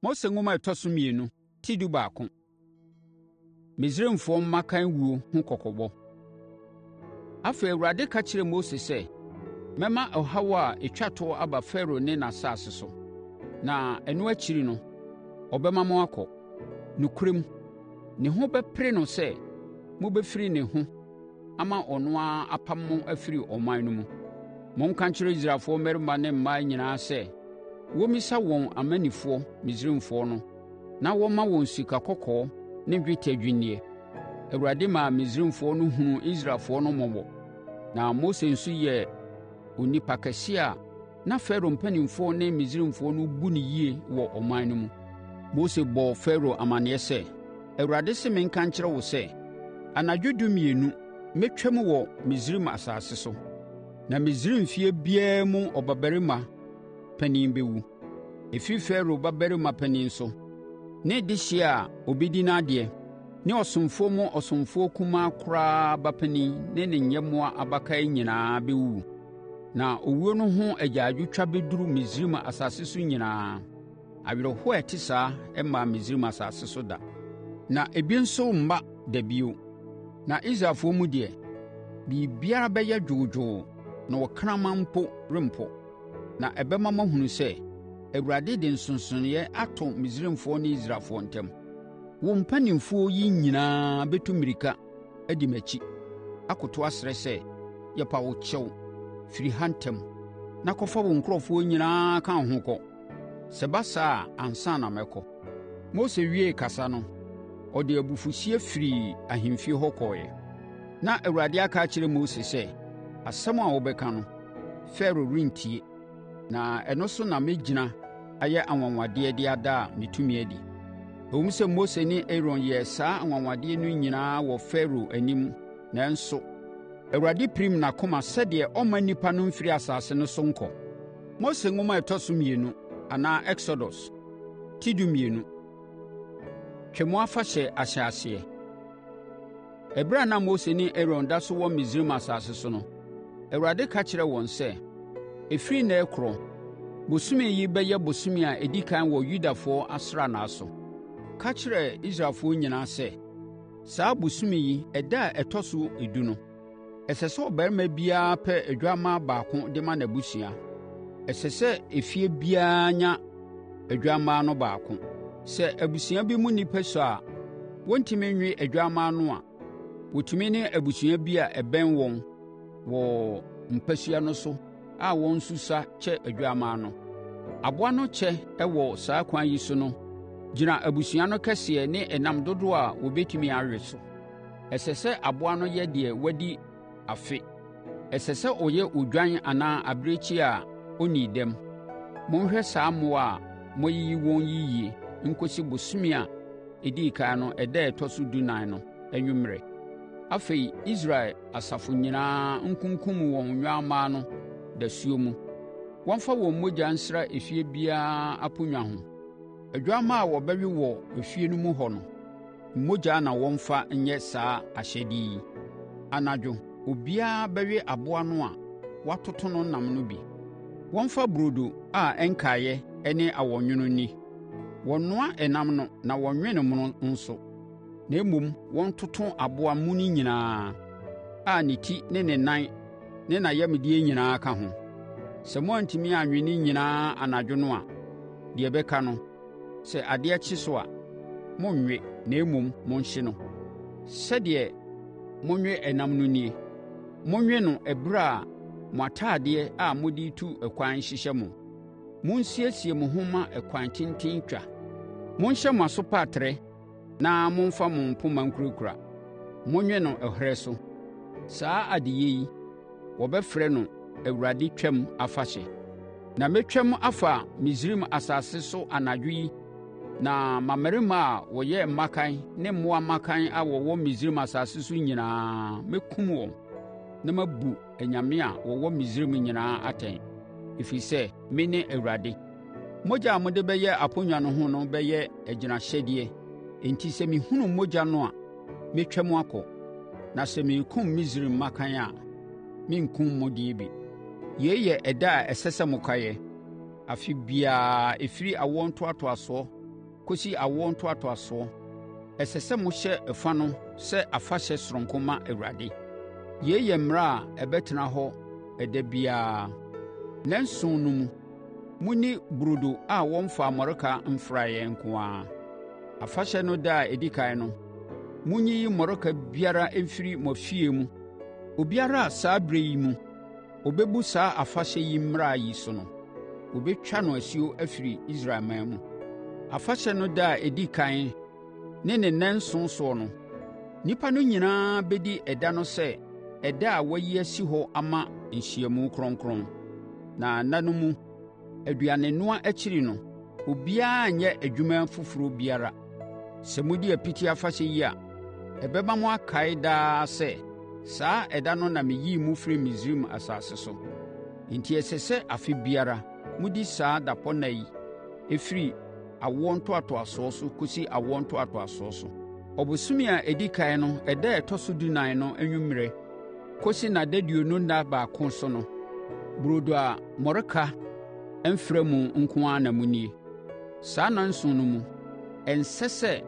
Mose nwoma ɛtɔ so mmienu, ti du baako. Misraimfoɔ mmakan wuo ho kɔkɔbɔ. Afei, Awurade ka kyerɛɛ Mose sɛ, “Mɛma ɔhaw a ɛtwa toɔ aba Farao ne n'asase so, na ɛno akyiri no, ɔbɛma mo akɔ. Nokorɛm, ne ho bɛpere no sɛ mobɛfiri ne ho ama ɔno ara apam mo afiri ɔman no mu. Monka nkyerɛ Israelfoɔ mmarima ne mmaa nyinaa sɛ, wɔmmisa wɔn amannifoɔ Misraimfoɔ no na wɔmma wɔn sikakɔkɔɔ ne dwetɛ adwinneɛ.” Awurade maa Misraimfoɔ no hunuu Israelfoɔ no mmɔbɔ, na Mose nso yɛɛ onipa kɛseɛ a na Farao mpanimfoɔ ne Misraimfoɔ no bu no yie wɔ ɔman no mu. Mose bɔɔ Farao amaneɛ sɛ, “Awurade se menka nkyerɛ wo sɛ, anadwo 12 mɛtwam wɔ Misraim asase so, na Misraim fie biara mu ɔbabarima panin bɛwu. Ɛfiri Farao babarima panin so, ne dehyeɛ a ɔbɛdi n'adeɛ, ne ɔsomfoɔ mu ɔsomfoɔ kumaa koraa ba panin ne ne nyɛmmoa abakan nyinaa bɛwu. Na owuo no ho agyaadwotwa bɛduru Misraim asase so nyinaa. Awerɛhoɔ a ɛte saa mmaa Misraim asase so da, na ebi nso mma da bio. Na Israelfoɔ mu deɛ, biribiara bɛyɛ dwoodwoo na ɔkraman mpo rempo. Na ɛbɛma moahunu sɛ, Awurade de nsonsonoeɛ ato Misraimfoɔ ne Israelfoɔ ntam. Wo mpanimfoɔ yi nyinaa bɛtu mmirika adi m'akyi, akoto asrɛ sɛ, “Yɛpa wo kyɛw, firi ha ntɛm, na kɔfa wo nkurɔfoɔ nyinaa ka wo ho kɔ.” Sɛ ɛba saa a, ansa na mɛkɔ. Mose wiee kasa no, ɔde abufuhyeɛ firii ahemfie hɔ kɔeɛ. Na Awurade aka akyerɛ Mose sɛ, asɛm a wobɛka no, Farao rentie, na ɛno so na mɛgyina ayɛ anwanwadeɛ de ada me tumi adi. Ɛwom sɛ Mose ne Aaron yɛɛ saa anwanwadeɛ no nyinaa wɔ Farao anim, nanso Awurade pirim n'akoma sɛdeɛ ɔmma nnipa no mfiri asase no so nkɔ. Mose nwoma a ɛtɔ so mmienu anaa Exodus, ti 12. Twam Afahyɛ ahyɛaseɛ. Ɛberɛ a na Mose ne Aaron da so wɔ Misraim asase so no, Awurade ka kyerɛɛ wɔn sɛ, “Ɛfiri ɛnnɛ rekorɔ, bosome yi bɛyɛ bosome a ɛdi kan wɔ Yudafoɔ asranna so. Ka kyerɛ Israelfoɔ nyinaa sɛ, saa bosome yi ɛda a ɛtɔ so edu no, ɛsɛ sɛ ɔbarima biara pɛ odwammaa baako de ma n'abusua. Ɛsɛ sɛ efie biara nya odwammaa no baako. Sɛ abusua bi mu nnipa so a wɔntumi nwe odwammaa no a, wɔtumi ne abusua bi a ɛbɛn wɔn wɔ mpasua no so a wɔn nso sa kyɛ odwammaa no. Aboa no kyɛ wɔ saa kwan yi so no gyina abusua no kɛseɛ ne ɛnam dodoɔ a wɔbɛtumi awe so. Ɛsɛ sɛ aboa no yɛ deɛ wadi afe. Ɛsɛ sɛ ɔyɛ odwan anaa abirekyie a ɔnnii dɛm. Monhwɛ saa mmoa a moayiyi wɔn yi yie nkɔsi bosome a ɛdii kan no ɛda a ɛtɔ so 14 no anwummerɛ. Afei, Israel asafo nyinaa nkunkum wɔn nnwammaa no dasuo mu. Wɔmfa wɔn mogya nsra efie biara aponnwa ho. Odwammaa a wɔbɛwe wɔ efie no mu hɔ no, mogya na wɔmfa nyɛ saa ahyɛdeɛ yi. Anadwo, obiara bɛwe aboa no a wɔatoto no nam no bi. Wɔmfa burodo a ɛnkaeɛ ne awɔnwono nni. Wɔnnoa ɛnam no na wɔnwe ne mono nso, na mmom wɔntoto aboa mu no nyinaa a ne ti ne ne nan ne n'ayamdeɛ nyinaa ka ho. Sɛ moantumi anwe ne nyinaa anadwo no a, deɛ ɛbɛka no, sɛ adeɛ kye so a, monnwe na mmom monhye no. Sɛdeɛ monwe ɛnam no nie, monwe no ɛberɛ a mo atadeɛ a mode tu ɛkwan hyehyɛ mo. Monsiesie mo ho ma ɛkwan tenten twa. Monhyɛ mo asopatere na momfa mo mpoma nkurakura. Monwe no ɔherɛ so. Saa adeyɛ yi, wɔbɛfrɛ no Awurade Twam Afahyɛ. Na mɛtwam afa Misraim asase so anadwo yi, na mmammarima a wɔyɛ mmakan ne mmoa mmakan a wɔwɔ Misraim asase so nyinaa mɛkum wɔn, na mabu anyame a wɔwɔ Misraim nyinaa atɛn. Ɛfiri sɛ, mene Awurade. Mogya a mode bɛyɛ aponnwa no ho no bɛyɛ agyinahyɛdeɛ. Enti sɛ mehunu mogya no a, mɛtwa mu akɔ. Na sɛ merekum Misraim mmakan a, menkum mo deɛ bi. Yei yɛ ɛda a ɛsɛ sɛ mokaeɛ. Afe biara ɛfiri awoɔ ntoatoasoɔ kɔsi awoɔ ntoatoasoɔ. Ɛsɛ sɛ mohyɛ ɛfa no sɛ afahyɛ sononko ma Awurade. Yei yɛ mmara a ɛbɛtena hɔ ɛda biara. Nnanson no mu, monni burodo a wɔmfaa mmɔreka mfraeɛ nko ara. Afahyɛ no da a ɛdi kan no, monyiyi mmɔreka biara mfiri mo afie mu. Obiara a saa ɛberɛ yi mu ɔbɛbu saa afahyɛ yi mmara yi so no, wɔbɛtwa no asuo afiri Israelman mu. Afahyɛ no da a ɛdi kan ne nnanson soɔ no, nnipa no nyinaa bɛdi ɛda no sɛ ɛda a wɔayi asi hɔ ama nhyiamu kronkron. Na nna no mu, aduanenoa akyiri no, obiara nyɛ adwuma foforɔ biara. Sɛ modi Apiti Afahyɛ yi a, ɛbɛma mo akae daa sɛ saa ɛda no na meyii mo firi Misraim asase so. Enti ɛsɛ sɛ afe biara modi saa dapɔnna yi ɛfiri awoɔ ntoatoasoɔ so kɔsi awoɔ ntoatoasoɔ so. Ɔbosome a ɛdi kan no ɛda a ɛtɔ so 14 no anwummerɛ kɔsi n'adaduonu nna baako so no, burodo a mmɔreka mfra mu nko ara na munnie. Saa nnanson no mu, ɛnsɛ sɛ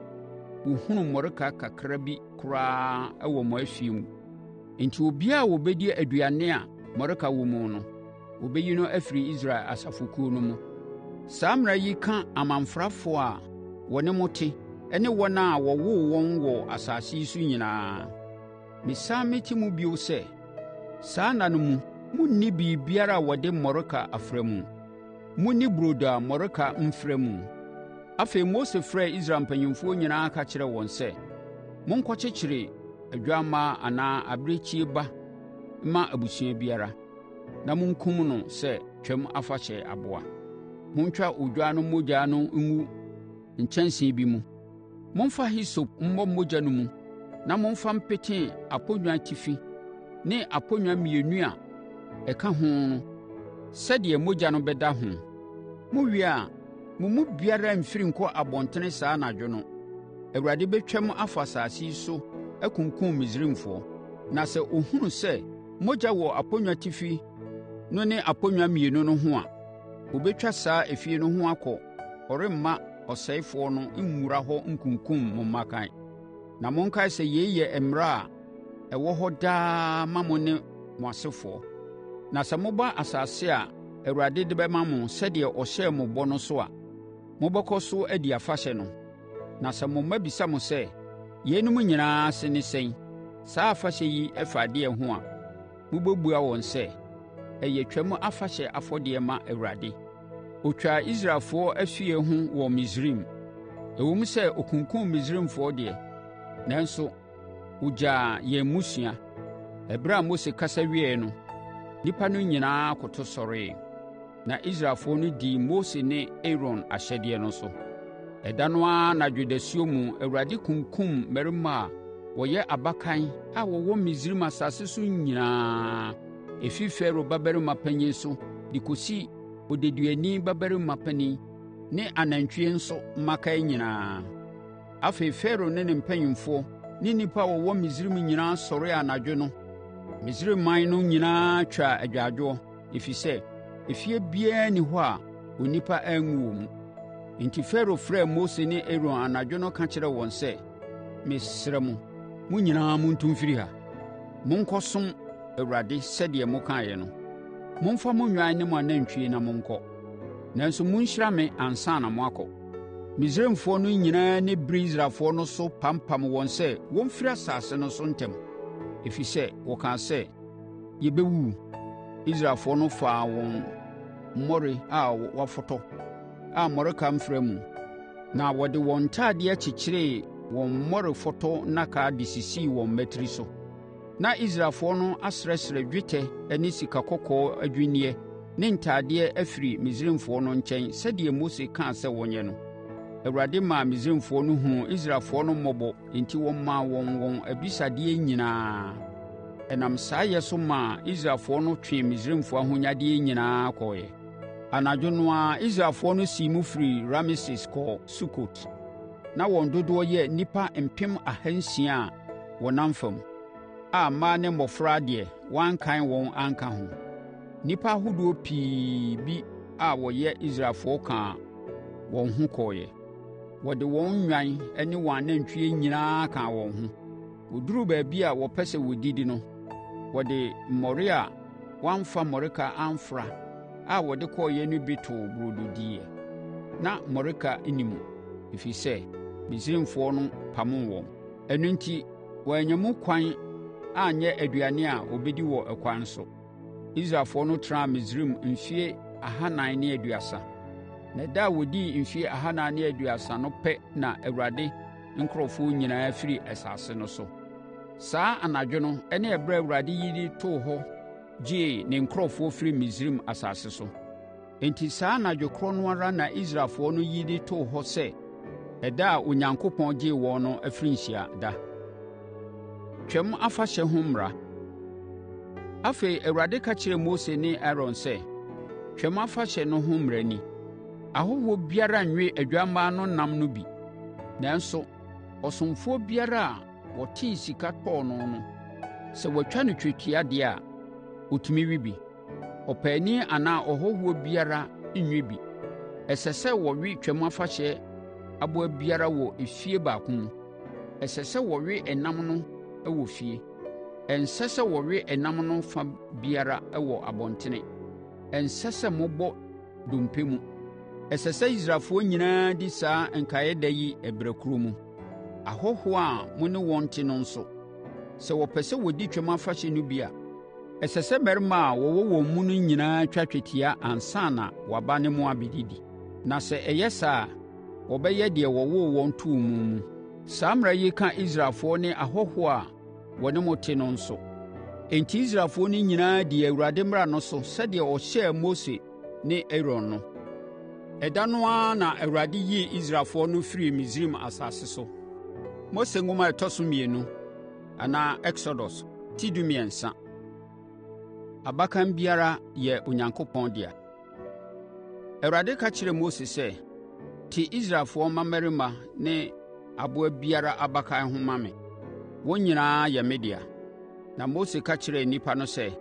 wɔhunu mmɔreka kakra bi koraa wɔ mo afie mu. Enti obiara a wɔbɛdi aduane a mmɔreka wɔ mu no, wɔbɛyi no afiri Israel asafokuo no mu. Saa mmara yi ka amanfrafoɔ a wɔne mo te ne wɔn a wɔwoo wɔn wɔ asase yi so nyinaa. Mesan meti mu bio sɛ, saa nna no mu, monni biribiara a wɔde mmɔreka afra mu. Monni burodo a mmɔreka mfra mu. Afei, Mose frɛɛ Israel mpanimfoɔ nyinaa ka kyerɛɛ wɔn sɛ, monkɔkyekyere odwammaa anaa abirekyie ba ma abusua biara, na monkum no sɛ Twam Afahyɛ aboa. Montwa odwan no mogya no ngu nkyɛnsee bi mu. Momfa hisop mmɔ mogya no mu, na momfa mpete aponnwa atifi ne aponnwa mmienu a ɛka ho no, sɛdeɛ mogya no bɛda ho. Mowie a, mo mu biara mfiri nkɔ abɔntene saa anadwo no. Awurade bɛtwam afa asase yi so akunkum Misraimfoɔ. Na sɛ ɔhunu sɛ mogya wɔ aponnwa atifi no ne aponnwa mmienu no ho a, ɔbɛtwa saa efie no ho akɔ. Ɔremma ɔsɛefoɔ no mmura hɔ nkunkum mo mmakan. Na monkae sɛ yei yɛ mmara a ɛwɔ hɔ daa ma mo ne mo asefoɔ. Na sɛ moba asase a Awurade de bɛma mo sɛdeɛ ɔhyɛɛ mo bɔ no so a, mobɛkɔ so adi afahyɛ no. Na sɛ mo mma bisa mo sɛ, yeinom nyinaa ase ne sɛn, saa afahyɛ yi ɛfa adeɛ ho a, mobɛbua wɔn sɛ, ɛyɛ Twam Afahyɛ afɔdeɛ ma Awurade. Ɔtwaa Israelfoɔ afie ho wɔ Misraim. Ɛwom sɛ ɔkunkum Misraimfoɔ deɛ, nanso ɔgyaa yɛn mmusua. Ɛberɛ a Mose kasa wieeɛ no, nnipa no nyinaa koto sɔree. Na Israelfoɔ no dii Mose ne Aaron ahyɛdeɛ no so. Ɛda no ara n'adwedasuo mu, Awurade kunkum mmarima a wɔyɛ abakan a wɔwɔ Misraim asase so nyinaa, ɛfiri Farao babarima panin so de kɔsi odeduani babarima panin ne anantwie nso mmakan nyinaa. Afei, Farao ne ne mpanimfoɔ ne nnipa a wɔwɔ Misraim nyinaa sɔree anadwo no. Misraiman no nyinaa twaa agyaadwoɔ, ɛfiri sɛ efie biara nni hɔ a onipa anwu wɔ mu. Enti Farao frɛɛ Mose ne Aaron anadwo no ka kyerɛɛ wɔn sɛ, mesrɛ mo, mo nyinaa montu mfiri ha. Monkɔsom Awurade sɛdeɛ mokaeɛ no. Momfa mo nnwan ne mo anantwie na monkɔ. Nanso monhyira me ansa na moakɔ. Misraimfoɔ no nyinaa ne bere Israelfoɔ no so pampam wɔn sɛ wɔmfiri asase no so ntɛm, ɛfiri sɛ wɔkaa sɛ, yɛbɛwu. Israelfoɔ no faa wɔn mmɔre a wɔafotɔ a mmɔreka mfra mu, na wɔde wɔn ntadeɛ kyekyeree wɔn mmɔre fɔtɔ nnaka de sisii wɔn mmatiri so. Na Israelfoɔ no asrɛsrɛ dwetɛ ne sikakɔkɔɔ adwinneɛ ne ntadeɛ afiri Misraimfoɔ no nkyɛn sɛdeɛ Mose kaa sɛ wɔnyɛ no. Awurade maa Misraimfoɔ no hunuu Israelfoɔ no mmɔbɔ enti wɔmaa wɔn abisadeɛ nyinaa. Ɛnam saa yɛ so maa Israelfoɔ no twee Misraimfoɔ ahonyadeɛ nyinaa kɔeɛ. Anadwo no ara Israelfoɔ no sii mu firi Rameses kɔɔ Sukot. Na wɔn dodoɔ yɛ nnipa 600,000 a wɔnam fam, a mmaa ne mmɔfra deɛ wɔankan wɔn anka ho. Nnipa ahodoɔ pii bi a wɔyɛ Israelfoɔ kaa wɔn ho kɔeɛ. wɔde wɔn nnwan ne wɔn anantwie nyinaa kaa wɔn ho. Wɔduruu baabi a wɔpɛ sɛ wɔdidi no, wɔde mmɔre a wɔamfa mmɔreka amfra a wɔde kɔɔeɛ no bi too burodo diiɛ. Na mmɔreka nni mu, ɛfiri sɛ Misraimfoɔ no pamoo wɔn. Ɛno enti, wɔannya mu kwan anyɛ aduane a wɔbɛdi wɔ ɛkwan so. Israelfoɔ no tenaa Misraim mfeɛ 430. Na da a wɔdii mfeɛ 430 no pɛ na Awurade nkurɔfoɔ nyinaa firi asase no so. Saa anadwo no ne ɛberɛ a Awurade yi too hɔ gyee ne nkurɔfoɔ firi Misraim asase so. Enti saa anadwo korɔ no ara na Israelfoɔ no yi too hɔ sɛ ɛda a Onyankopɔn gyee wɔn no afiri nhyiada. Twam Afahyɛ Ho Mmara. Afei, Awurade ka kyerɛɛ Mose ne Aaron sɛ, Twam Afahyɛ no ho mmara ni: ahɔhoɔ biara nwe odwammaa no nam no bi. Nanso, ɔsomfoɔ biara a wɔtee sika tɔɔ no no, sɛ wɔatwa no twetia deɛ a, ɔtumi we bi. Ɔpaani anaa ɔhɔhoɔ biara nwe bi. Ɛsɛ sɛ wɔwe Twam Afahyɛ aboa biara wɔ efie baako mu. Ɛsɛ sɛ wɔwe ɛnam no wɔ fie. Ɛnsɛ sɛ wɔwe ɛnam no fa biara wɔ abɔntene. Ɛnsɛ sɛ mobɔ dompe mu. Ɛsɛ sɛ Israelfoɔ nyinaa di saa nkaeɛda yi ɛberɛ korɔ mu. Ahɔhoɔ a mo ne wɔn te no nso, sɛ wɔpɛ sɛ wɔdi Twam Afahyɛ no bi a, ɛsɛ sɛ mmarima a wɔwɔ wɔn mu no nyinaa twa twetia ansa na wɔaba ne mo abɛdidi. Na sɛ ɛyɛ saa a, wɔbɛyɛ deɛ wɔwoo wɔn too mu mu. Saa mmara yi ka Israelfoɔ ne ahɔhoɔ a wɔne mo te no nso. Enti Israelfoɔ no nyinaa di Awurade mmara no so sɛdeɛ ɔhyɛɛ Mose ne Aaron no. Ɛda no ara na Awurade yii Israelfoɔ no firii Misraim asase so. Mose nwoma a ɛtɔ so 2 anaa Exodus ti 13. Abakan biara yɛ Onyankopɔn dea. Awurade ka kyerɛɛ Mose sɛ, te Israelfoɔ mmammarima ne aboa biara abakan ho ma me. Wɔn nyinaa yɛ me dea. Na Mose ka kyerɛɛ nnipa no sɛ,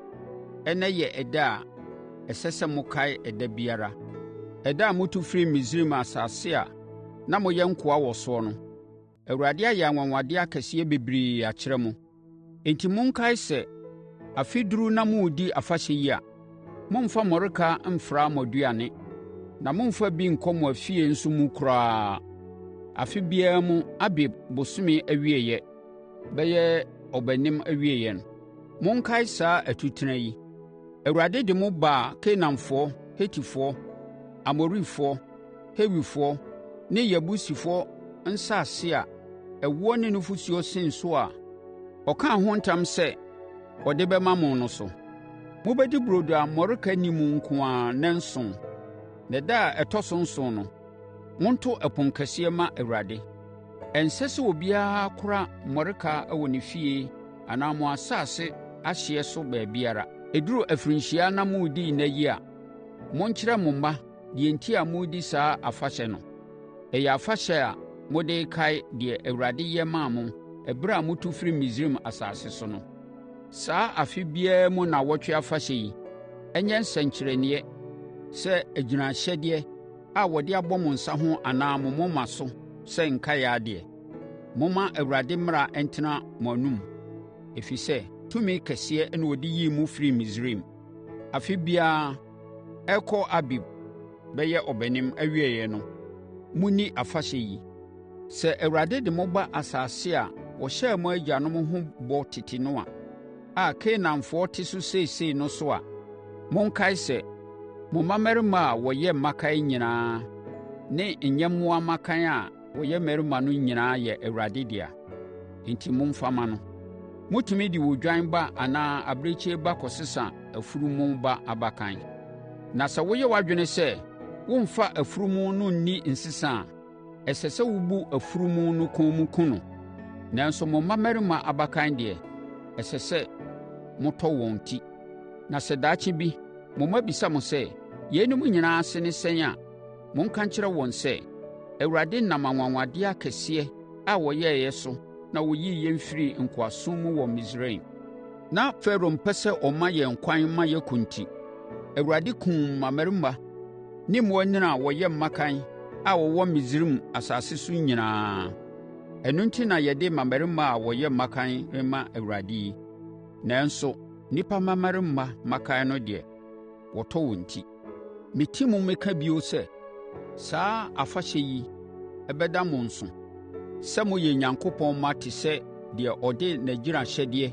ɛnnɛ yɛ ɛda a ɛsɛ sɛ mokae ɛda biara. Ɛda a motu firi Misraim asase a na moyɛ nkoa wɔ soɔ no. Awurade ayɛ anwanwadeɛ akɛseɛ bebree akyerɛ mo. Enti monkae sɛ, afe duru na moredi afahyɛ yi a, mommfa mmɔreka mfra mo aduane, na mommfa bi nkɔ mo afie nso mu koraa. Afe biara mu Abib bosome awieeɛ, bɛyɛ ɔbɛnem awieeɛ no, monkae saa atutena yi. Awurade de mo baa Kanaanfoɔ, Hetifoɔ, Amorifoɔ, Hewifoɔ ne Yebusifoɔ nsase a ɛwoɔ ne nufosuo sen so a ɔkaa ho ntam sɛ ɔde bɛma mo no so. Mobɛdi burodo a mmɔreka nni mu nko ara nnanson. Na da a ɛtɔ so nson no, monto ɛpono kɛseɛ ma Awurade. Ɛnsɛ sɛ obiara kora mmɔreka wɔ ne fie anaa mo asase ahyeɛ so baabiara. Ɛduru afirinhyia na moredi nna yi a, monkyerɛ mo mma deɛ enti a moredi saa afahyɛ no. Ɛyɛ afahyɛ a mode kae deɛ Awurade yɛ maa mo ɛberɛ a motu firi Misraim asase so no. Saa afe biara mu na wɔtwe afahyɛ yi, ɛnyɛ nsɛnkyerɛnneɛ sɛ agyinahyɛdeɛ a wɔde abɔ mo nsa ho anaa mo moma so sɛ nkaeɛ adeɛ. Momma Awurade mmara ntena mo anom, ɛfiri sɛ tumi kɛseɛ na ɔde yii mu firi Misraim. Afe biara ɛkɔ Abib bɛyɛ ɔbɛnem awieeɛ no, munni afahyɛ yi. Sɛ Awurade de mo ba asase a wɔhyɛɛ mo agyanom ho bɔ tete no a Kanaanfoɔ te so seesei no so a, monkae sɛ mo mmammarima a wɔyɛ mmakan nyinaa ne nyɛmmoa mmakan a wɔyɛ mmarima no nyinaa yɛ Awurade dea. Enti momfa ma no. Motumi de odwan ba anaa abirekyie ba kɔsesa afurumu ba abakan. Na sɛ woyɛ w'adwene sɛ womfa afurumu no nni nsesa a, ɛsɛ sɛ wobu afurumu no kɔn mu kum no. Nanso mo mmammarima abakan deɛ, ɛsɛ sɛ motɔ wɔn ti. Na sɛ daakye bi mo mma bisa mo sɛ, yeinom nyinaa ase ne sɛn a, monka nkyerɛ wɔn sɛ, Awurade nam anwanwadeɛ akɛseɛ a wɔyɛeɛ so na wɔyii yɛn firi nkoasom mu wɔ Misraim. Na Farao mpɛ sɛ ɔma yɛn kwan ma yɛkɔ nti, Awurade kumm mmammarima ne mmoanini a wɔyɛ mmakan a wɔwɔ Misraim asase so nyinaa. Ɛno enti na yɛde mmabarima a wɔyɛ mmakan ma Awurade yi. Nanso, nnipa mmabarima mmakan no deɛ, wɔtɔ wɔn ti. Meti mu meka bio sɛ, saa afahyɛ yi ɛbɛda mo nso, sɛ moyɛ Onyankopɔn mma te sɛ deɛ ɔde n'agyirahyɛdeɛ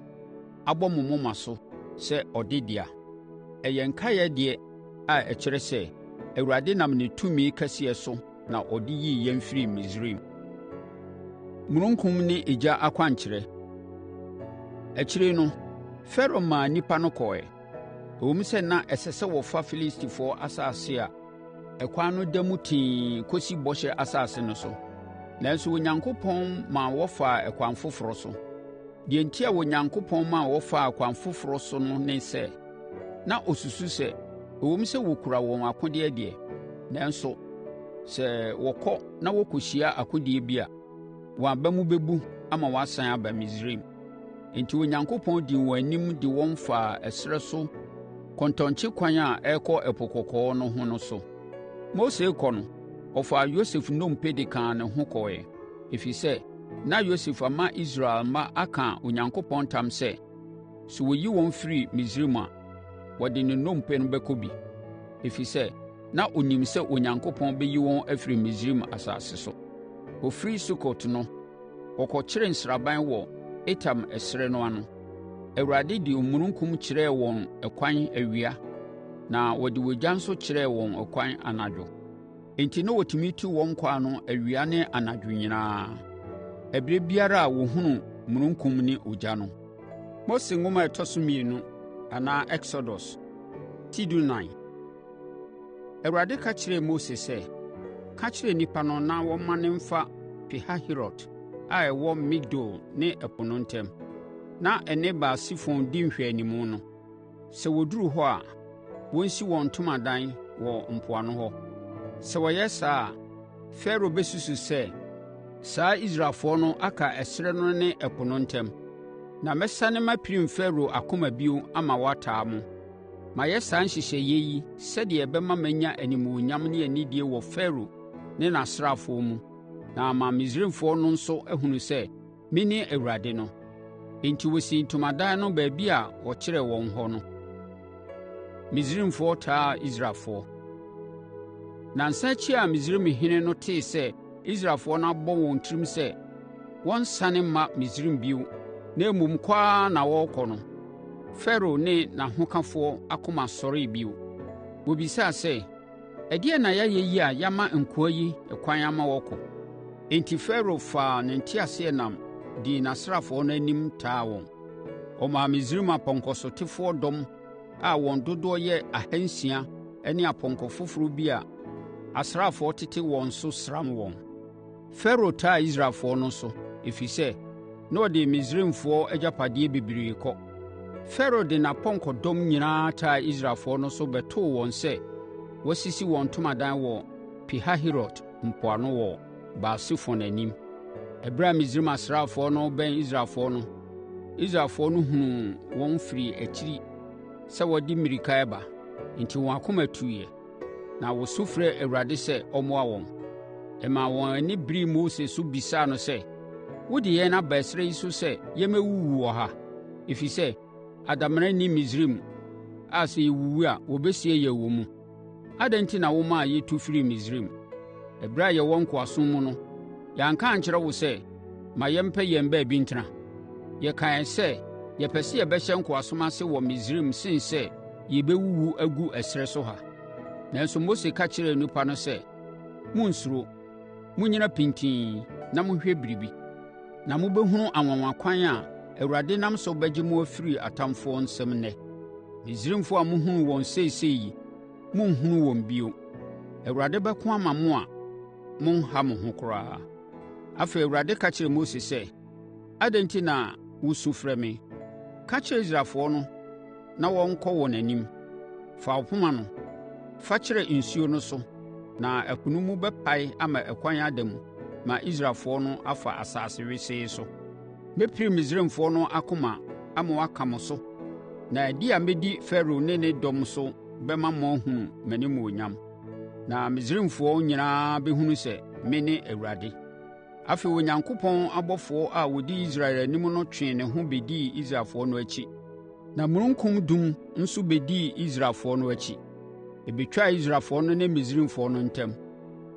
abɔ mo moma so sɛ ɔde dea. Ɛyɛ nkaeɛ deɛ a ɛkyerɛ sɛ, Awurade nam ne tumi kɛseɛ so na ɔde yii yɛn firi Misraim. Mununkum ne egya akwankyerɛ. Akyire no, Farao maa nnipa no kɔɛ. Ɛwom sɛ na ɛsɛ sɛ wɔfa Filistifoɔ asase a ɛkwan no da mu tee kɔsi bɔhyɛ asase no so. Nanso Onyankopɔn maa wɔfaa ɛkwan foforɔ so. Deɛ enti a Onyankopɔn maa wɔfaa ɛkwan foforɔ so no ne sɛ, na ɔsusu sɛ, ɛwom sɛ wɔkura wɔn akodeɛ deɛ, nanso sɛ wɔkɔ na wɔkɔhyia akodeɛ bi a, wɔn aba mu bɛbu ama wɔasan aba Misraim. Enti Onyankopɔn dii wɔn anim de wɔn faa ɛserɛ so kɔntɔnkye kwan a ɛrekɔ Ɛpo Kɔkɔɔ no ho no so. Mose kɔ no, ɔfaa Yosef nnompe de kaa ne ho kɔeɛ, ɛfiri sɛ, na Yosef ama Israel mma aka Onyankopɔn ntam sɛ, sɛ wɔyi wɔn firi Misraim a, wɔde ne nnompe no bɛkɔ bi, ɛfiri sɛ, na ɔnim sɛ Onyankopɔn bɛyi wɔn afiri Misraim asase so. Wɔfiri Sukot no, wɔkɔkyeree nsraban wɔ Etam ɛserɛ no ano. Awurade de omununkum kyerɛɛ wɔn ɛkwan awia, na wɔde ogya nso kyerɛɛ wɔn ɛkwan anadwo. Enti na wɔtumi tu wɔn kwan no awia ne anadwo nyinaa, ɛberɛ biara a wɔhunu mununkum ne ogya no. Mose nwoma a ɛtɔ so 2 anaa Exodus tidu 9. Awurade ka kyerɛɛ Mose sɛ, ka kyerɛ nnipa no na wɔmma ne mfa Pihahirot a ɛwɔ Migdol ne ɛpo no ntam, na ɛne Baal-Sefon di nhwɛanimu no. Sɛ wɔduru hɔ a, wɔnsi wɔn ntomadan wɔ mpoano hɔ. Sɛ wɔyɛ saa a, Farao bɛsusu sɛ, saa Israelfoɔ no aka ɛserɛ no ne ɛpo no ntam, na mɛsane mapirim Farao akoma bio ama wataa mo. Mayɛ saa nhyehyɛeɛ yi sɛdeɛ ɛbɛma manya animuonyam ne anidie wɔ Farao ne n'asraafoɔ mu, na ama Misraimfoɔ no nso ahunu sɛ, mene Awurade no. Enti wɔsii ntomadan no baabi a wɔkyerɛɛ wɔn hɔ no. Misraimfoɔ taa Israelfoɔ. Nansa akyi a Misraimhene no tee sɛ Israelfoɔ no abɔ wɔn tirim sɛ wɔnsane mma Misraim bio, na mmom kɔ ara na wɔrekɔ no, Farao ne n'ahokafoɔ akoma sɔree bio. Wɔbisaa sɛ, ɛdeɛn na yɛayɛ yi a yɛama nkoa yi ɛkwan ama wɔkɔ? Enti Farao faa ne nteaseɛnam dii n'asraafoɔ no anim taa wɔn. Ɔmaa Misraim apɔnkɔsotefoɔ dɔm a wɔn dodoɔ yɛ 600 ne apɔnkɔ foforɔ bi a asraafoɔ tete wɔn so sram wɔn. Farao taa Israelfoɔ no so, ɛfiri sɛ, na ɔde Misraimfoɔ agyapadeɛ bebree kɔ. Farao de n'apɔnkɔdɔm nyinaa taa Israelfoɔ no so bɛtoo wɔn sɛ wɔasisi wɔn ntomadan wɔ Pihahirot mpoano wɔ Baal-Sefon anim. Ɛberɛ a Misraim asraafoɔ no bɛn Israelfoɔ no, Israelfoɔ no hunuu wɔn firi akyiri sɛ wɔde mmirika reba, enti wɔn akoma tuiɛ, na wɔsu frɛɛ Awurade sɛ ɔmmoa wɔn. Ɛmaa wɔn ani beree Mose so bisaa no sɛ, wode yɛn aba ɛserɛ yi so sɛ yɛmmɛwuwu wɔ ha? Ɛfiri sɛ, adamena nni Misraim a sɛ yɛwuwu a wɔbɛsie yɛn wɔ mu. Adɛn enti na womaa yɛtu firi Misraim? Ɛberɛ a yɛwɔ nkoasom mu no, yɛanka ankyerɛ wo sɛ, ma yɛmpɛ yɛn baabi ntena? Yɛkae sɛ, yɛpɛ sɛ yɛbɛhyɛ nkoasom ase wɔ Misraim sen sɛ yɛbɛwuwu agu ɛserɛ so ha. Nanso Mose ka kyerɛɛ nnipa no sɛ, monnsuro, monnyina pintinn na monhwɛ biribi, na mobɛhunu anwanwakwan a Awurade nam so bɛgye mo afiri atamfoɔ nsam nnɛ. Misraimfoɔ a mohunu wɔn seesei yi, monnhunu wɔn bio. Awurade bɛko ama mo a monha mo ho koraa. Afei Awurade ka kyerɛɛ Mose sɛ, adɛn nti na wosu frɛ me? Ka kyerɛ Israelfoɔ no na wɔnkɔ wɔn anim. Fa wo poma no, fa kyerɛ nsuo no so, na ɛpo no mu bɛpae ama ɛkwan ada mu ma Israelfoɔ no afa asase wesee so. Mɛpiri Misraimfoɔ no akoma ama wɔaka mo so, na adi a mɛdi Farao ne ne dɔm so bɛma mo ahunu m'animuonyam. na Misraimfoɔ nyinaa bɛhunu sɛ me ne Awurade. Afei, Onyankopɔn abɔfoɔ a wɔdi Israel anim no twee ne ho bɛdii Israelfoɔ no akyi, na omununkum dum nso bɛdii Israelfoɔ no akyi. Ɛbɛtwaa Israelfoɔ no ne Misraimfoɔ no ntam,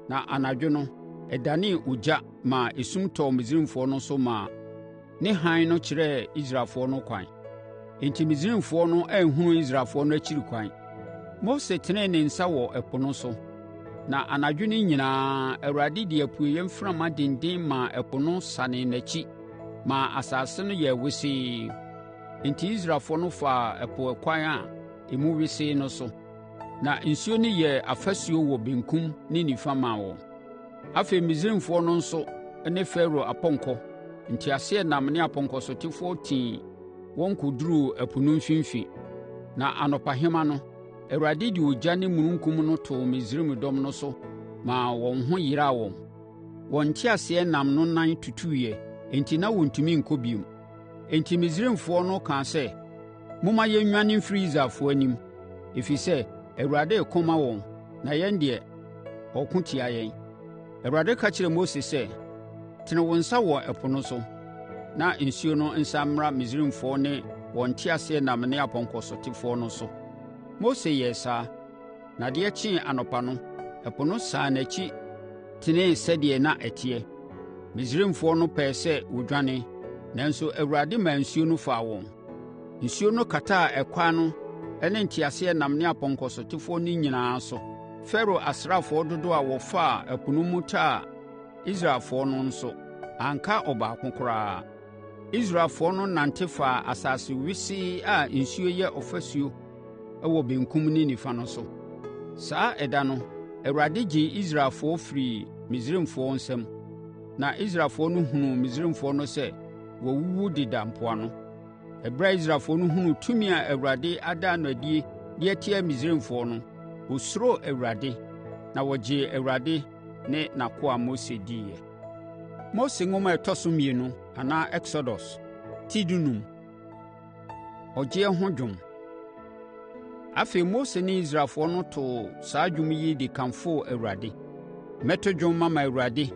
na anadwo no, ɛdanee ogya maa esum tɔɔ Misraimfoɔ no so maa ne hann no kyerɛɛ Israelfoɔ no kwan. Enti Misraimfoɔ no anhunu Israelfoɔ no akyiri kwan. Mose tenee ne nsa wɔ ɛpo no so, na anadwo no nyinaa Awurade de apueeɛ mframa denden maa ɛpo no sanee n'akyi maa asase no yɛɛ wesee. Enti Israelfoɔ no faa ɛpo ɛkwan a emu wesee no so, na nsuo no yɛɛ afasuo wɔ benkum ne nifa maa wɔn. Afei, Misraimfoɔ no nso ne Farao apɔnkɔ, nteaseɛnam ne apɔnkɔsotefoɔ tii wɔn kɔduruu ɛpo no mfimfini. Na anɔpahema no, Awurade de ogya ne omununkum no too Misraim dɔm no so maa wɔn ho yeraa wɔn. Wɔn nteaseɛnam no nan tutuiɛ, enti na wɔntumi nkɔ bio. Enti Misraimfoɔ no kaa sɛ, “Momma yɛnnwane mfiri Israelfoɔ anim, ɛfiri sɛ Awurade reko ma wɔn, na yɛn deɛ, ɔreko tia yɛn.” Awurade ka kyerɛɛ Mose sɛ, “Tene wo nsa wɔ ɛpo no so, na nsuo no nsa mmra Misraimfoɔ ne wɔn nteaseɛnam ne apɔnkɔsotefoɔ no so.” Mose yɛɛ saa, na adeɛ kyee anɔpa no, ɛpo no saa n'akyi tenee sɛdeɛ na ɛteɛ. Misraimfoɔ no pɛɛ sɛ wɔdwane, nanso Awurade maa nsuo no faa wɔn. Nsuo no kataa ɛkwan no ne nteaseɛnam ne apɔnkɔsotefoɔ no nyinaa so. Farao asraafoɔ dodoɔ a wɔfaa ɛpo no mu taa Israelfoɔ no nso, anka ɔbaako koraa. Israelfoɔ no nante faa asase wesee a nsuo yɛ ɔfasuo wɔ benkum ne nifa no so. Saa ɛda no, Awurade gyee Israelfoɔ firii Misraimfoɔ nsam, na Israelfoɔ no hunuu Misraimfoɔ no sɛ wɔawuwu deda mpoano. Ɛberɛ a Israelfoɔ no hunuu tumi a Awurade ada no adie de atia Misraimfoɔ no, wɔsuroo Awurade, na wɔgyee Awurade ne n'akoa Mose diiɛ. Mose nwoma a ɛtɔ so mmienu anaa Exodus ti dunum. Ɔgyeɛ ho dwom. Afei, Mose ne Israelfoɔ no too saa dwom yi de kamfoo Awurade. “Mɛto dwom mama Awurade,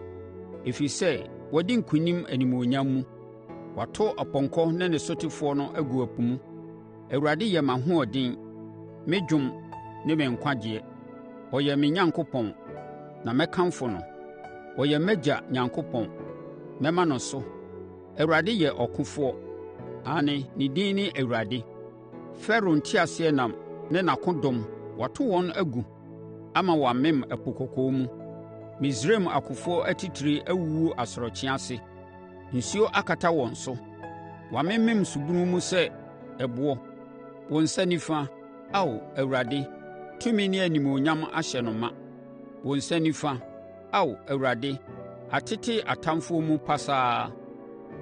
ɛfiri sɛ wɔde nkonim animuonyam mu. Wato ɔpɔnkɔ ne ne sotefoɔ no agu ɛpo mu. Awurade yɛ m'ahoɔden, me dwom ne me nkwagyeɛ. Ɔyɛ me Nyankopɔn, na mɛkamfo no. Ɔyɛ m'agya Nyankopɔn, mɛma no so. Awurade yɛ ɔkofoɔ, ane ne din ne Awurade. Farao nteaseɛnam ne n'akodɔm wato wɔn agu ama wɔamem ɛpo kɔkɔɔ mu. Misraim akofoɔ atitire awuwu asorɔkye ase. Nsuo akata wɔn so. Wɔamemem subunu mu sɛ ɛboɔ. Wo nsa nifa, Ao Awurade, tumi ne animuonyam ahyɛ no ma. Wo nsa nifa, Ao Awurade, atete atamfoɔ mu pasaa.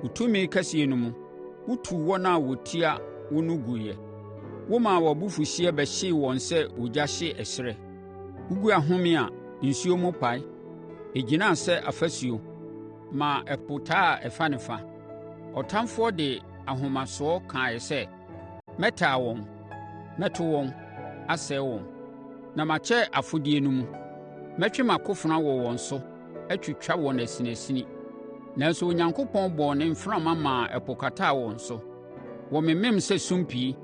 Wo tumi kɛseɛ no mu, wotuu wɔn a wɔtia wo no guiɛ. Womaa w'abufuhyeɛ bɛhyee wɔn sɛ ogya hye ɛserɛ. Wogu ahome a nsuo mu pae. Ɛgyinaa sɛ afasuo, ma ɛpo taa a ɛfa ne fa. Ɔtamfoɔ de ahomasoɔ kaeɛ sɛ, “Mɛtaa wɔn, mɛto wɔn, asɛe wɔn, na makyɛ afɔdie no mu. Mɛtwe m'akofena wɔ wɔn so, atwitwa wɔn asinasini.” Nanso Onyankopɔn bɔɔ ne mframa maa ɛpo kataa wɔn so. Wɔmemem sɛ sumpii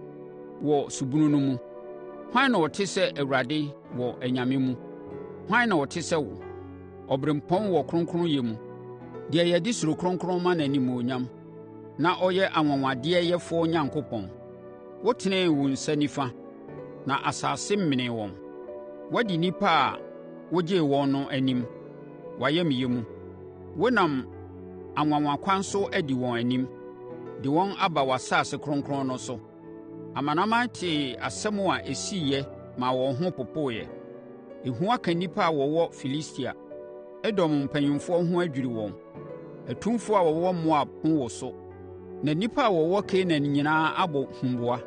wɔ subunu no mu. Hwan na ɔte sɛ Awurade wɔ anyame mu? Hwan na ɔte sɛ wo, ɔberempɔn wɔ kronkronyɛ mu, deɛ yɛde suro kronkron ma n'animuonyam, na ɔyɛ anwanwadeɛ yɛfoɔ Onyankopɔn? Wotenee wo nsa nifa, na asase menee wɔn. Woadi nnipa a wogyee wɔn no anim, w'ayamyɛ mu. Wonam anwanwakwan so adi wɔn anim, de wɔn aba w'asase kronkron no so. Amanaman tee asɛm a ɛsiiɛ ma wɔn ho popoeɛ. Ehu aka nnipa a wɔwɔ Filistia, Edom mpanyimfoɔ ho adwiri wɔn. Atumfoɔ a wɔwɔ Moab ho woso, na nnipa a wɔwɔ Kanaan nyinaa abɔ huboa.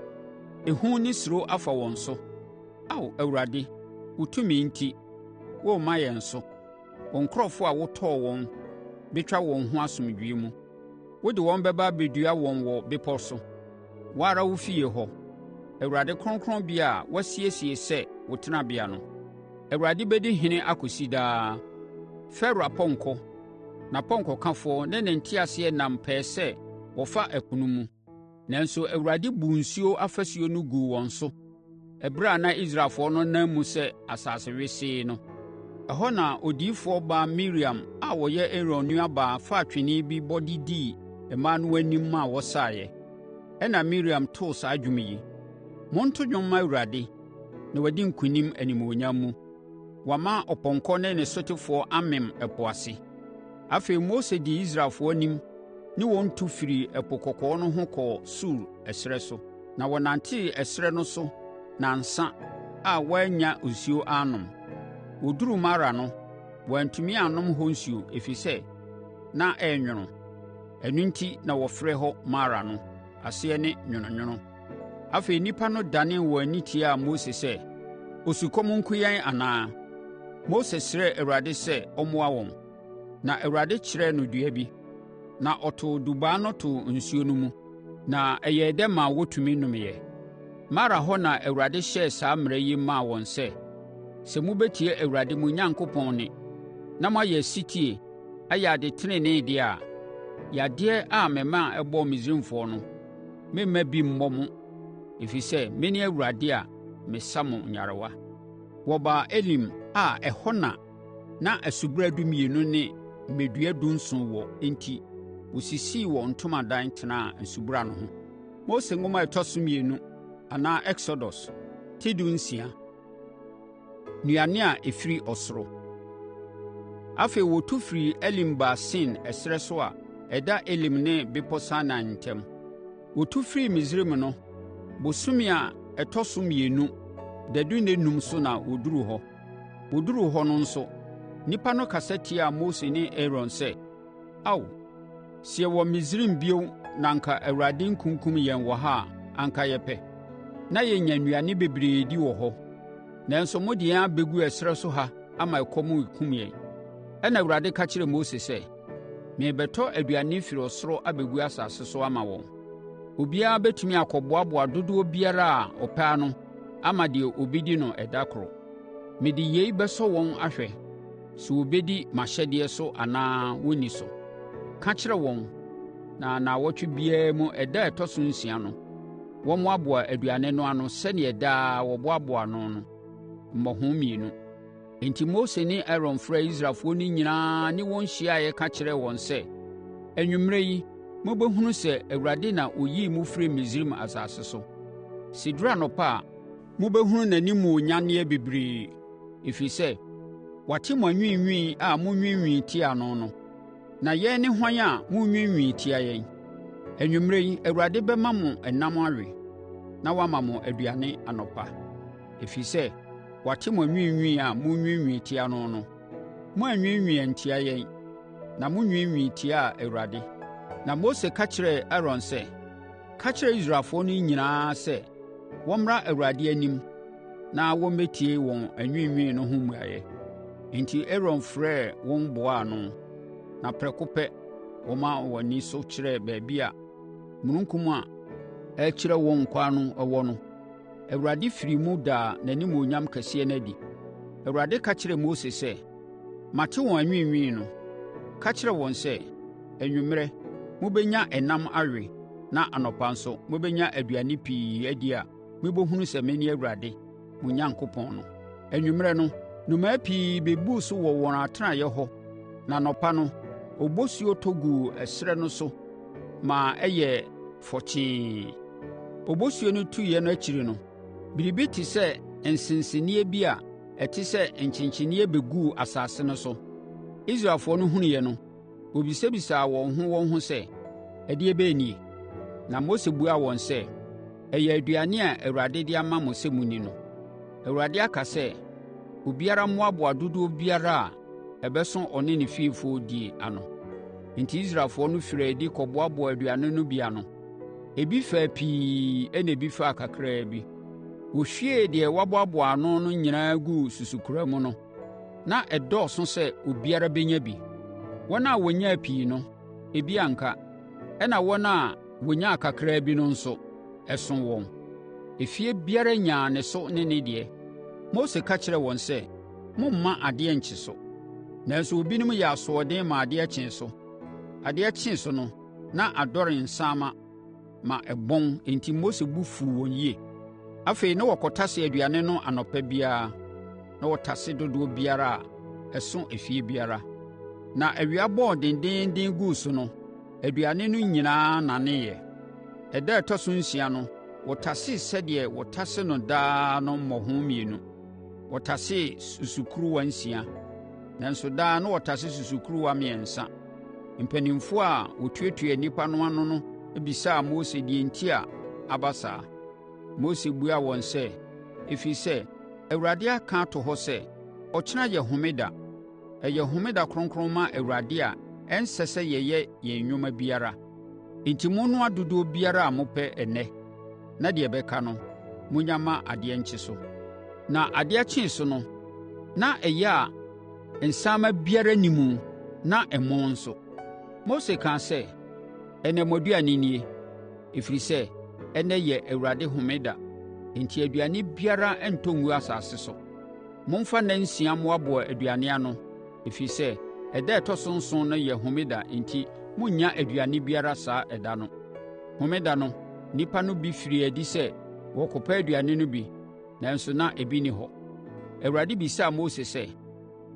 Ehu ne suro afa wɔn so. Ao Awurade, wo tumi enti, wɔremma yɛn so. Wɔn nkurɔfoɔ a wotɔɔ wɔn bɛtwa wɔn ho asomdwoeɛ mu. Wode wɔn bɛba abɛdua wɔn wɔ bepɔ so, wo ara wo fie hɔ, Awurade kronkronbea a woasiesie sɛ wo tenabea no. Awurade bɛdi hene akɔsi daa. Farao apɔnkɔ, n'apɔnkɔkafoɔ ne ne nteaseɛnam pɛɛ sɛ wɔfa ɛpo no mu, nanso Awurade buu nsuo afasuo no guu wɔn so ɛberɛ a na Israelfoɔ no nam mu sɛ asase wesee no. Ɛhɔ na odiyifoɔ baa Miriam a ɔyɛ Aaron nuabaa faa twene bi bɔ de dii mmaa no anim ma wɔsaeɛ. Ɛnna Miriam too saa dwom yi: “Monto dwom mma Awurade, na wadi nkonim animuonyam mu. Wama ɔpɔnkɔ ne ne sotefoɔ amem ɛpo ase.” Afei Mose dii Israelfoɔ anim ne wɔn tu firii Ɛpo Kɔkɔɔ no ho kɔɔ Sur ɛserɛ so, na wɔnantee ɛserɛ no so nnansa a wɔannya nsuo anom. Wɔduruu Mara no, wɔantumi annom hɔ nsuo, ɛfiri sɛ na ɛyɛ nwono. Ɛno enti na wɔfrɛ hɔ Mara no, aseɛ ne nwononwono. Afei nnipa no danee wɔn ani tiaa Mose sɛ, “Osukɔm nko yɛn anaa?” Mose srɛɛ Awurade sɛ ɔmmoa wɔn, na Awurade kyerɛɛ no dua bi, na ɔtoo dubaa no too nsuo no mu, na ɛyɛɛ dɛ maa wɔtumi nomeeɛ. Mara hɔ na Awurade hyɛɛ saa mmara yi maa wɔn sɛ, “Sɛ mobɛtie Awurade mo Onyankopɔn nne, na moayɛ ɔsetie, ayɛ ade tenenee deɛ a, yadeɛ a mema ɛbɔɔ Misraimfoɔ no, memma bi mmɔ mo, ɛfiri sɛ mene Awurade a mesa mo nyarewa.” Wɔbaa Elim a ɛhɔ na asubura dumienu ne mmɛdua dunson wɔ enti wɔsisii wɔn ntomadan tenaa asubura no ho. Mose nwoma a ɛtɔ so mmienu anaa Exodus, ti 16. Nnuane a ɛfiri ɔsoro. Afei wɔtu firii Elim baa Sin ɛserɛ so a ɛda Elim ne bepɔ Sinai ntam. Wɔtu firii Misraim no, bosome a ɛtɔ so mmienu dadunnenum so na wɔduruu hɔ. Wɔduruu hɔ no nso, nnipa no kasa tiaa Mose ne Aaron sɛ, “Ao, sɛ yɛwɔ Misraim bio na anka Awurade nkunkum yɛn wɔ ha a anka yɛpɛ, na yɛnya nnuane bebree di wɔ hɔ. Nanso mode yɛn abɛgu ɛserɛ so ha ama ɛkɔm rekum yɛn.” Ɛnna Awurade ka kyerɛɛ Mose sɛ, “Merebɛtɔ aduane firi ɔsoro abɛgu asase so ama wɔn. Obiara bɛtumi akɔboaboa dodoɔ biara a ɔpɛ ano ama deɛ obɛdi no ɛda koro. Mede yei bɛsɔ wɔn ahwɛ sɛ wɔbɛdi m'ahyɛdeɛ so anaa wɔnni so. Ka kyerɛ wɔn na nnaawɔtwe biara mu ɛda a ɛtɔ so 6 no, wɔmmoaboa aduane no ano sɛdeɛ daa wɔboaboa no no, mmɔho 2. Enti Mose ne Aaron frɛɛ Israelfoɔ no nyinaa ne wɔn hyiaeɛ ka kyerɛɛ wɔn sɛ, “Anwummerɛ yi, mobɛhunu sɛ Awurade na ɔyii mo firii Misraim asase so. Sɛ duru anɔpa a, mobɛhunu n'animuonyanneɛ bebree, ɛfiri sɛ, wate mo anwiinwii a monwiinwii tia no no. Na yɛn ne hwan a monwiinwii tia yɛn? Anwummerɛ yi, Awurade bɛma mo ɛnam awe, na wama mo aduane anɔpa, ɛfiri sɛ, wate mo anwiinwii a monwiinwii tia no no. Moanwiinwii antia yɛn, na monwiinwii tiaa Awurade.” Na Mose ka kyerɛɛ Aaron sɛ, “Ka kyerɛ Israelfoɔ no nyinaa sɛ, wɔmmra Awurade anim na wɔmmɛtie wɔn anwiinwii no ho mmuaeɛ.” Enti Aaron frɛɛ wɔn boaa ano, na prɛko pɛ, wɔma wɔn ani so kyerɛɛ baabi a mununkum a ɛrekyerɛ wɔn kwan no wɔ no. Awurade firi mu daa n'animuonyam kɛseɛ no adi. Awurade ka kyerɛɛ Mose sɛ, “Mate wɔn anwiinwii no. Ka kyerɛ wɔn sɛ, anwummerɛ mobɛnya ɛnam awe na anɔpa nso mobɛnya aduane pii adi a mobɛhunu sɛ mene Awurade, mo Onyankopɔn no. Anwummerɛ no, nnomaa pii bɛbuu so wɔ wɔn atenaeɛ hɔ, na anɔpa no, obosuo tɔ guu ɛserɛ no so ma ɛyɛɛ fɔkyee. Obosuo no tuiɛ no akyiri no, biribi te sɛ nsensɛnniɛ bi a ɛte sɛ nkyenkyenneɛ bɛguu asase no so. Israelfoɔ no hunuiɛ no, wɔbisabisaa wɔn ho sɛ, “Ɛdeɛ bɛn nie?” Na Mose buaa wɔn sɛ, “Ɛyɛ aduane a Awurade de ama mo sɛ munni no. Awurade aka sɛ, obiara mmoaboa dodoɔ biara a ɛbɛso ɔne ne fiefoɔ die ano.” Enti Israelfoɔ no firii adi kɔboaboa aduane no bi ano. Ebi faa pii ɛnna ebi faa kakraa bi. Wɔhwiee deɛ wɔaboaboa ano no nyinaa guu susukora mu no, na ɛdɔɔso sɛ obiara bɛnya bi. Wɔn a wɔnyaa pii no, ebi anka, ɛnna wɔn a wɔnyaa kakraa bi no nso, ɛso wɔn. Efie biara nyaa ne so ne ne deɛ. Mose ka kyerɛɛ wɔn sɛ, mommma adeɛ nkye so. Nanso obinom yɛ asoɔden ma adeɛ kyee so. Adeɛ kyee so no, na adɔre nsaama ma ɛbɔn enti Mose bu fuu wɔn yie. Afei na wɔkɔtase aduane no anɔpa biara, na wɔtase dodoɔ biara a ɛso efie biara. Na awia bɔɔ dendeenden guu so no, aduane no nyinaa naneeɛ. Ɛda a ɛtɔ so 6 no, wɔtasee sɛdeɛ wɔtase no daa no mmɔho mmienu. Wɔtasee susukuruwa 6, nanso daa na wɔtase susukuruwa 3. Mpanimfoɔ a wɔtuatua nnipa no ano no bisaa Mose deɛ enti a aba saa. Mose buaa wɔn sɛ, ɛfiri sɛ, Awurade aka ato hɔ sɛ, ɔkyena yɛ homeda. Ɛyɛ homeda kronkron ma Awurade a ɛnsɛ sɛ yɛyɛ yɛn nnwuma biara. Enti monnoa dodoɔ biara a mopɛ ɛnnɛ, na deɛ ɛbɛka no, monnya ma adeɛ nkye so. Na adeɛ kyee so no, na ɛyɛ a nsaama biara nni mu, na ɛmmɔn nso. Mose kaa sɛ, ɛnnɛ mo aduane nie, ɛfiri sɛ, ɛnnɛ yɛ Awurade homeda, enti aduane biara ntɔ ngu asase so. Momfa nna 6 mmoaboa aduane ano, ɛfiri sɛ, ɛda ɛtɔ so 7 no yɛ homeda enti monnya aduane biara saa ɛda no. Homeda no, nnipa no bi firii adi sɛ wɔkɔpɛ aduane no bi, nanso na ebi nni hɔ. Awurade bisaa Mose sɛ,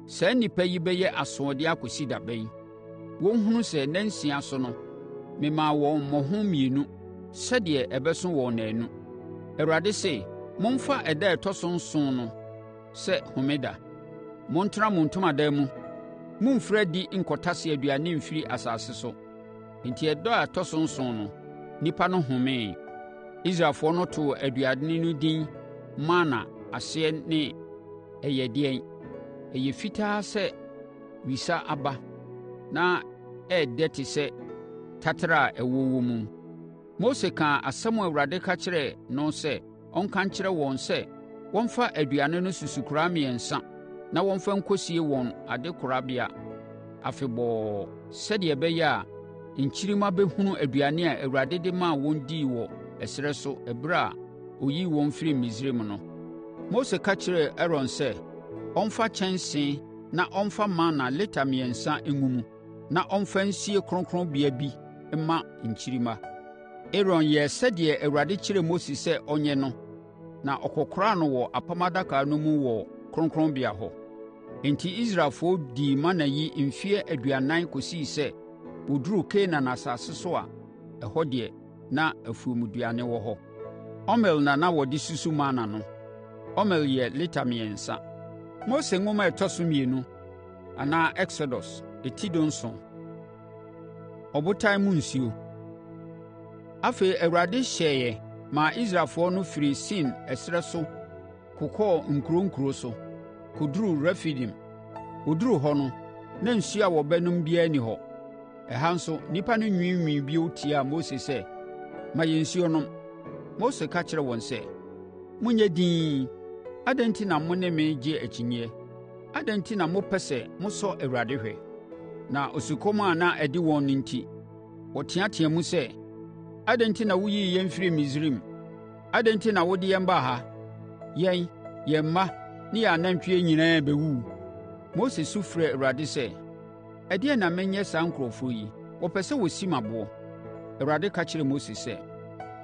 saa nnipa yi bɛyɛ asoɔden akɔsi da bɛn? Wɔnhunu sɛ nna 6 so no, memaa wɔn mmɔho mmienu sɛdeɛ ɛbɛso wɔn naanu. Awurade se, momfa ɛda a ɛtɔ so 7 no sɛ homeda. Montena mo ntomadan mu. Mommfiri adi nkɔtase aduane mfiri asase so. Enti ɛda a ɛtɔ so 7 no, nnipa no homee. Israelfoɔ no too aduane no din mana aseɛ ne ɛyɛ deɛn. Ɛyɛ fitaa sɛ wisa aba na ɛɛdɛ te sɛ taterɛ a ɛwɔ mu. Mose kaa asɛm a Awurade ka kyerɛɛ no sɛ ɔnka nkyerɛ wɔn sɛ wɔmfa aduane no susukoraa 3 na wɔmfa nkɔsie wɔn adekorabea afebɔɔ, sɛdeɛ ɛbɛyɛ a nkyirimma bɛhunu aduane a Awurade de maa wɔn dii wɔ ɛserɛ so ɛberɛ a ɔyii wɔn firi Misraim no. Mose ka kyerɛɛ Aaron sɛ ɔmfa kyɛnsee na ɔmfa mana lita 3 ngu mu, na ɔmfa nsie kronkronbea bi mma nkyirimma. Aaron yɛɛ sɛdeɛ Awurade kyerɛɛ Mose sɛ ɔnyɛ no, na ɔkɔkoraa no wɔ Apam Adaka no mu wɔ kronkronbea hɔ. Enti Israelfoɔ dii mana yi mfeɛ 40 kɔsii sɛ wɔduruu Kanaan asase so a ɛhɔ deɛ na afuomduane wɔ hɔ. Omer na wɔde susu mana no. Omer yɛ lita 3. Mose nwoma ɛtɔ so 2 anaa Exodus etido 7. Ɔbotan mu nsuo. Afei Awurade hyɛeɛ ma Israelfoɔ no firi Sin ɛserɛ so kokɔɔ nkuro so, kɔduruu Refidim. Wɔduruu hɔ no, na nsuo a wɔbɛnom biara nni hɔ. Ɛha nso nnipa no nwiinwii bio tiaa Mose sɛ, ma yɛn nsuo nom. Mose ka kyerɛ wɔn sɛ, monyɛ dinn. Adɛn nti na mo ne me gye akyinnyeɛ? Adɛn nti na mopɛ sɛ mosɔ Awurade hwɛ? Na osukɔm a na ɛde wɔn no nti, wɔteateam sɛ, adɛn nti na woyii yɛn firi Misraim? Adɛn nti na wode yɛn baa ha? Yɛn, yɛn mma ne yɛn anantwie nyinaa bɛwuu. Mose su frɛɛ Awurade sɛ, ɛdeɛn na menyɛ saa nkurɔfoɔ yi? Wɔpɛ sɛ wɔsi me aboɔ. Awurade ka kyerɛɛ Mose sɛ,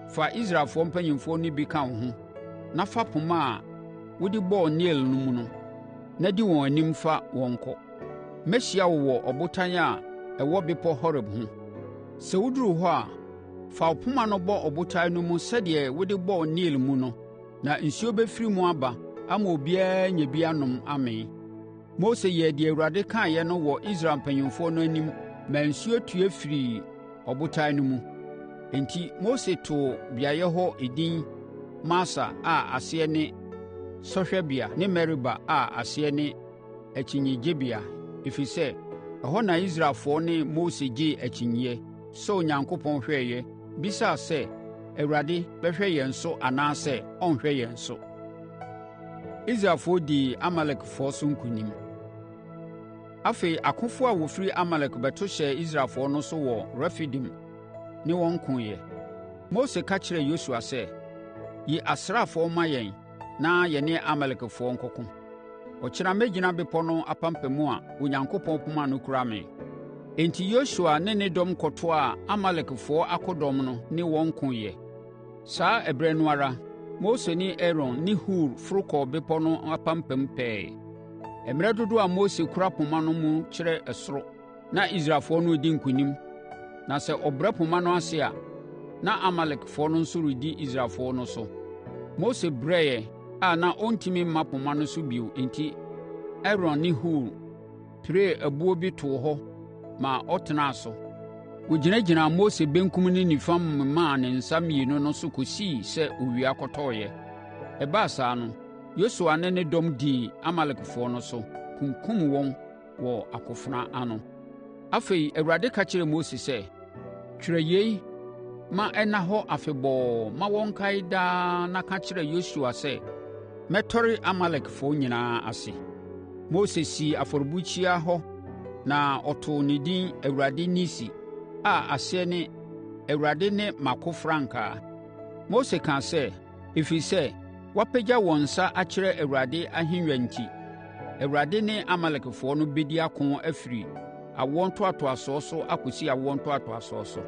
fa Israelfoɔ mpanimfoɔ no bi ka wo ho, na fa poma a wode bɔɔ Nil no mu no, na di wɔn anim fa wɔn kɔ. Mɛhyia wo wɔ ɔbotan a ɛwɔ bepɔ Horeb ho. Sɛ woduru hɔ a, fa wo poma no bɔ ɔbotan no mu sɛdeɛ wode bɔɔ Nil mu no, na nsuo bɛfiri mu aba ama obiara nya bi anom amee. Mose yɛɛ deɛ Awurade kaeɛ no wɔ Israel mpanimfoɔ no anim ma nsuo tue firii ɔbotan no mu. Enti Mose too beaeɛ hɔ edin Masa a aseɛ ne sɔhwɛbea ne Meriba a aseɛ ne akyinnyegyebea, ɛfiri sɛ ɛhɔ na Israelfoɔ ne Mose gyee akyinnyeɛ sɛ Onyankopɔn hwɛeɛ, bisaa sɛ Awurade bɛhwɛ yɛn so anaasɛ ɔnhwɛ yɛn so. Israelfoɔ dii Amalekfoɔ so nkonim. Afei akofoɔ a wɔfiri Amalek bɛto hyɛɛ Israelfoɔ no so wɔ Refidim ne wɔn koeɛ. Mose ka kyerɛɛ Yosua sɛ, yi asraafoɔ ma yɛn na yɛne Amalekfoɔ nkɔko. Ɔkyena mɛgyina bepɔ no apampamu a Onyankopɔn poma no kura me. Enti Yosua ne ne dɔm kɔtoaa Amalekfoɔ akodɔm no ne wɔn koeɛ. Saa ɛberɛ no ara, Mose ne Aaron ne Hur foro kɔɔ bepɔ no apampam pɛɛ. Mmerɛ dodoɔ a Mose kura poma no mu kyerɛ ɛsoro na Israelfoɔ no redi nkonim, na sɛ ɔbrɛ poma no ase a, na Amalekfoɔ no nso redi Israelfoɔ no so. Mose brɛeɛ a na ɔntumi mma poma no so bio enti Aaron ne Hur piree ɛboɔ bi too hɔ ma ɔtenaa so. Wɔgyinagyinaa Mose benkum ne nifa memaa ne nsa mmienu no so kɔsii sɛ owia kɔtɔɔeɛ. Ɛbaa saa no, Yosua ne ne dɔm dii Amalekfoɔ no so, kunkum wɔn wɔ akofena ano. Afei, Awurade ka kyerɛɛ Mose sɛ, “Twerɛ yei ma ɛnna hɔ afebɔɔ ma wɔnkae daa na ka kyerɛ Yosua sɛ, mɛtɔre Amalekfoɔ nyinaa ase.” Mose sii afɔrebukyia hɔ na ɔtoo ne din Awurade Nisi a aseɛ ne Awurade ne m'ako frankaa. Mose kaa sɛ, ɛfiri sɛ, wɔapagya wɔn nsa akyerɛ Awurade ahennwa enti, Awurade ne Amalekfoɔ no bɛdi ako afiri awoɔ ntoatoasoɔ so akɔsi awoɔ ntoatoasoɔ so.